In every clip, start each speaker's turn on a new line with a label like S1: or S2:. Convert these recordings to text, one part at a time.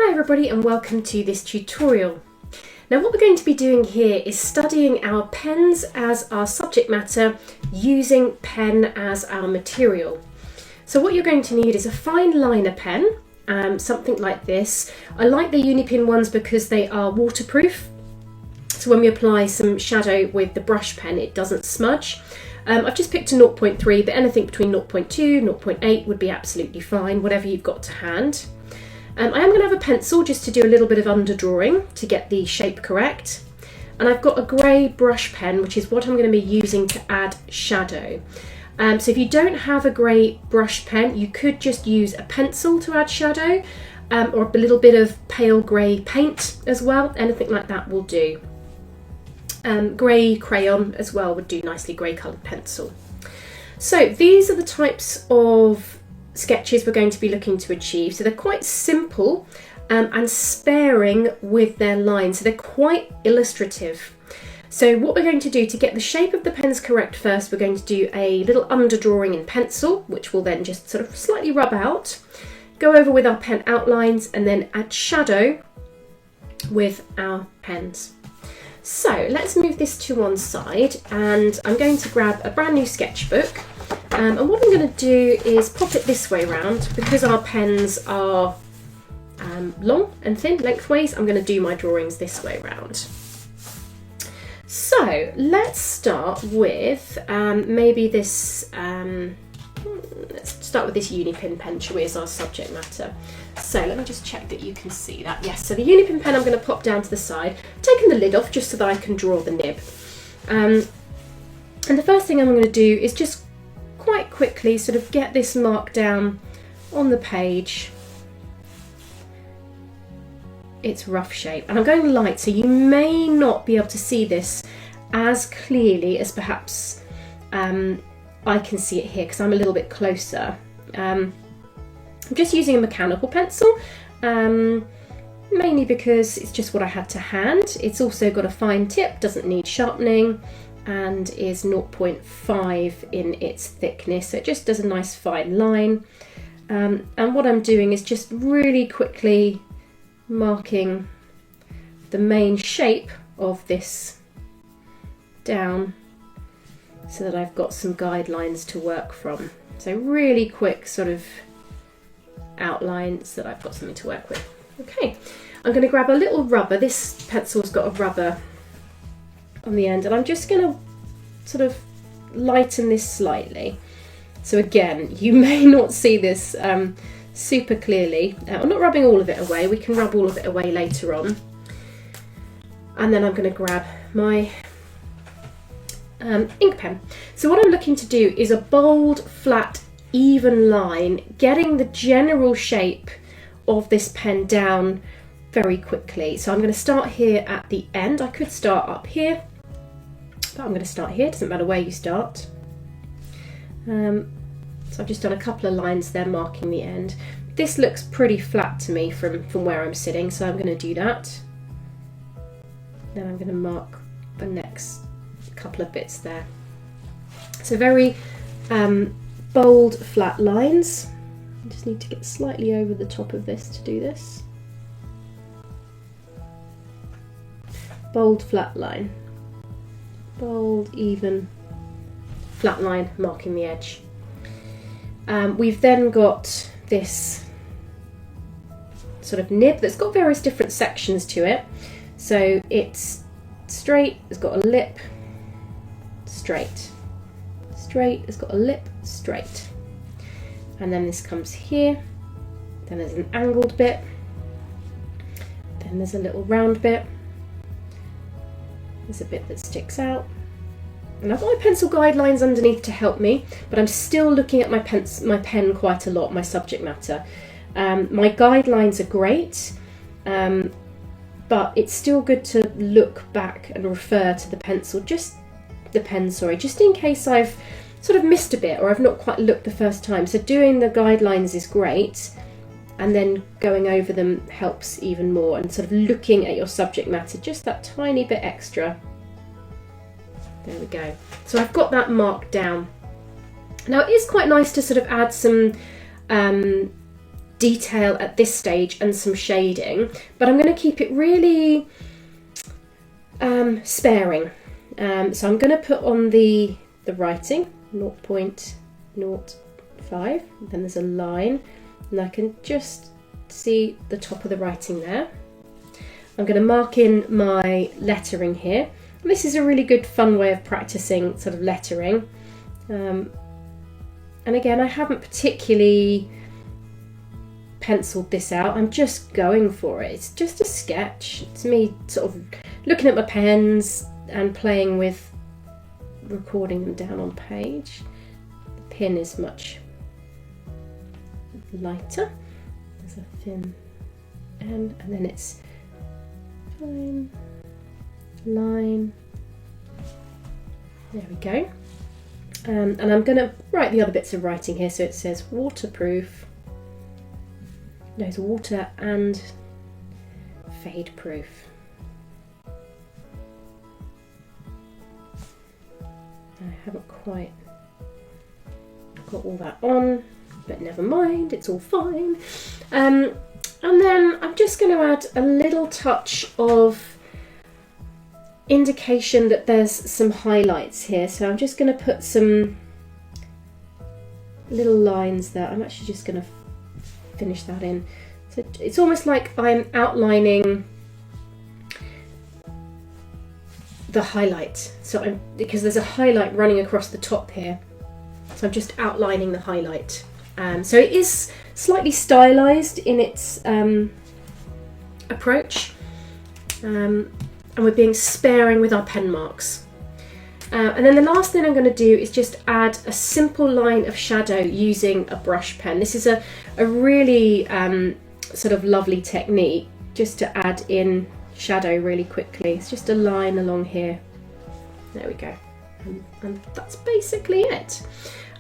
S1: Hi everybody and welcome to this tutorial. Now what we're going to be doing here is studying our pens as our subject matter using pen as our material. So what you're going to need is a fine liner pen, something like this. I like the Unipin ones because they are waterproof, so when we apply some shadow with the brush pen it doesn't smudge. I've just picked a 0.3, but anything between 0.2, 0.8 would be absolutely fine, whatever you've got to hand. I am going to have a pencil just to do a little bit of underdrawing to get the shape correct. And I've got a grey brush pen, which is what I'm going to be using to add shadow. So if you don't have a grey brush pen, you could just use a pencil to add shadow, or a little bit of pale grey paint as well. Anything like that will do. Grey crayon as well would do nicely, grey coloured pencil. So these are the types of sketches we're going to be looking to achieve. So they're quite simple and sparing with their lines, so they're quite illustrative. So what we're going to do to get the shape of the pens correct first, we're going to do a little underdrawing in pencil, which will then just sort of slightly rub out, go over with our pen outlines and then add shadow with our pens. So let's move this to one side and I'm going to grab a brand new sketchbook. And what I'm going to do is pop it this way round. Because our pens are long and thin lengthways, I'm going to do my drawings this way round. So let's start with maybe this, let's start with this Unipin pen, shall we, as our subject matter. So let me just check that you can see that. Yes, so the Unipin pen I'm going to pop down to the side, taking the lid off just so that I can draw the nib. And the first thing I'm going to do is just quite quickly sort of get this mark down on the page. It's rough shape and I'm going light, so you may not be able to see this as clearly as perhaps I can see it here because I'm a little bit closer. I'm just using a mechanical pencil, mainly because it's just what I had to hand. It's also got a fine tip, doesn't need sharpening, and is 0.5 in its thickness, so it just does a nice fine line. And what I'm doing is just really quickly marking the main shape of this down so that I've got some guidelines to work from. So really quick sort of outlines so that I've got something to work with. Okay, I'm going to grab a little rubber. This pencil's got a rubber on the end and I'm just going to sort of lighten this slightly. So again, you may not see this super clearly. I'm not rubbing all of it away, we can rub all of it away later on. And then I'm going to grab my ink pen. So what I'm looking to do is a bold, flat, even line, getting the general shape of this pen down very quickly. So I'm going to start here at the end. I could start up here, but I'm going to start here, doesn't matter where you start. So I've just done a couple of lines there marking the end. This looks pretty flat to me from where I'm sitting, so I'm going to do that. Then I'm going to mark the next couple of bits there. So very bold, flat lines. I just need to get slightly over the top of this to do this. Bold, flat line. Bold, even, flat line marking the edge. We've then got this sort of nib that's got various different sections to it. So it's straight, it's got a lip, straight. Straight, it's got a lip, straight. And then this comes here. Then there's an angled bit. Then there's a little round bit. There's a bit that sticks out. And I've got my pencil guidelines underneath to help me, but I'm still looking at my pen quite a lot, my subject matter. My guidelines are great, but it's still good to look back and refer to the pencil, just in case I've sort of missed a bit or I've not quite looked the first time. So doing the guidelines is great, and then going over them helps even more, and sort of looking at your subject matter just that tiny bit extra. There we go. So I've got that marked down. Now it is quite nice to sort of add some detail at this stage and some shading, but I'm going to keep it really sparing. So I'm going to put on the writing 0.05, then there's a line, and I can just see the top of the writing there. I'm going to mark in my lettering here. And this is a really good fun way of practicing sort of lettering. And again, I haven't particularly penciled this out, I'm just going for it. It's just a sketch. It's me sort of looking at my pens and playing with recording them down on page. The pin is much lighter. There's a thin end, and then it's fine line. There we go. And I'm going to write the other bits of writing here. So it says waterproof, no, it's water and fade proof. I haven't quite got all that on, but never mind, it's all fine. And then I'm just going to add a little touch of indication that there's some highlights here. So I'm just going to put some little lines there. I'm actually just going to finish that in. So it's almost like I'm outlining the highlight. So because there's a highlight running across the top here. So I'm just outlining the highlight. So it is slightly stylized in its approach. And we're being sparing with our pen marks. And then the last thing I'm going to do is just add a simple line of shadow using a brush pen. This is a really sort of lovely technique just to add in shadow really quickly. It's just a line along here. There we go. And that's basically it.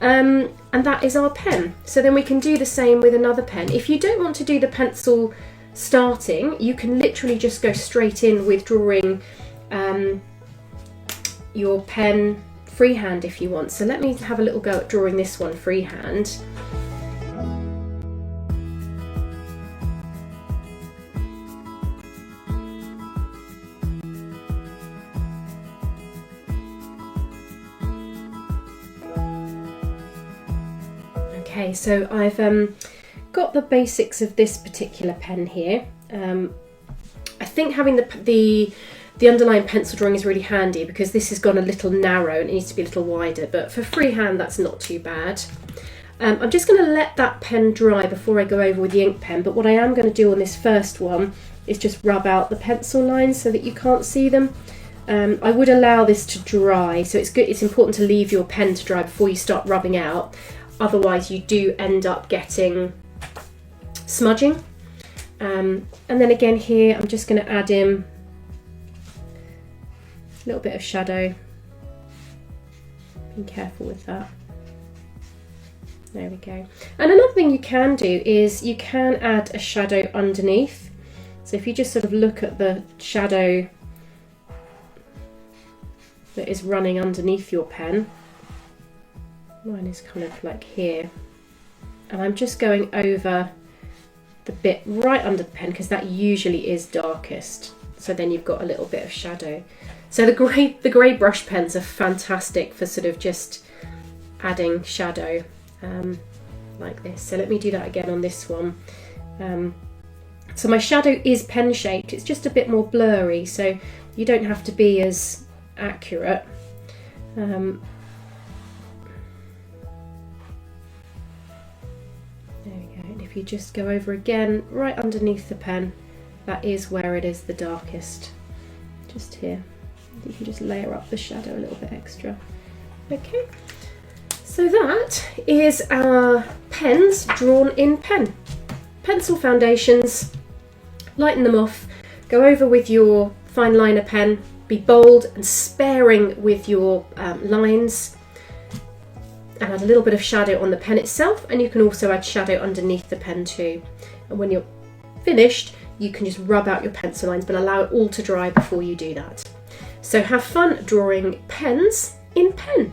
S1: And that is our pen. So then we can do the same with another pen. If you don't want to do the pencil starting, you can literally just go straight in with drawing your pen freehand if you want. So let me have a little go at drawing this one freehand. Okay, so I've got the basics of this particular pen here. I think having the underlying pencil drawing is really handy because this has gone a little narrow and it needs to be a little wider, but for freehand that's not too bad. I'm just going to let that pen dry before I go over with the ink pen, but what I am going to do on this first one is just rub out the pencil lines so that you can't see them. I would allow this to dry, so it's important to leave your pen to dry before you start rubbing out, otherwise you do end up getting smudging. And then again here I'm just going to add in a little bit of shadow. Be careful with that. There we go. And another thing you can do is you can add a shadow underneath. So if you just sort of look at the shadow that is running underneath your pen, mine is kind of like here, and I'm just going over the bit right under the pen because that usually is darkest, so then you've got a little bit of shadow. So the grey brush pens are fantastic for sort of just adding shadow like this. So let me do that again on this one. So my shadow is pen shaped, it's just a bit more blurry, so you don't have to be as accurate. There we go. And if you just go over again right underneath the pen, that is where it is the darkest, just here. You can just layer up the shadow a little bit extra. Okay, so that is our pens drawn in pen. Pencil foundations, lighten them off, go over with your fine liner pen, be bold and sparing with your lines, and add a little bit of shadow on the pen itself, and you can also add shadow underneath the pen too. And when you're finished, you can just rub out your pencil lines, but allow it all to dry before you do that. So have fun drawing pens in pen.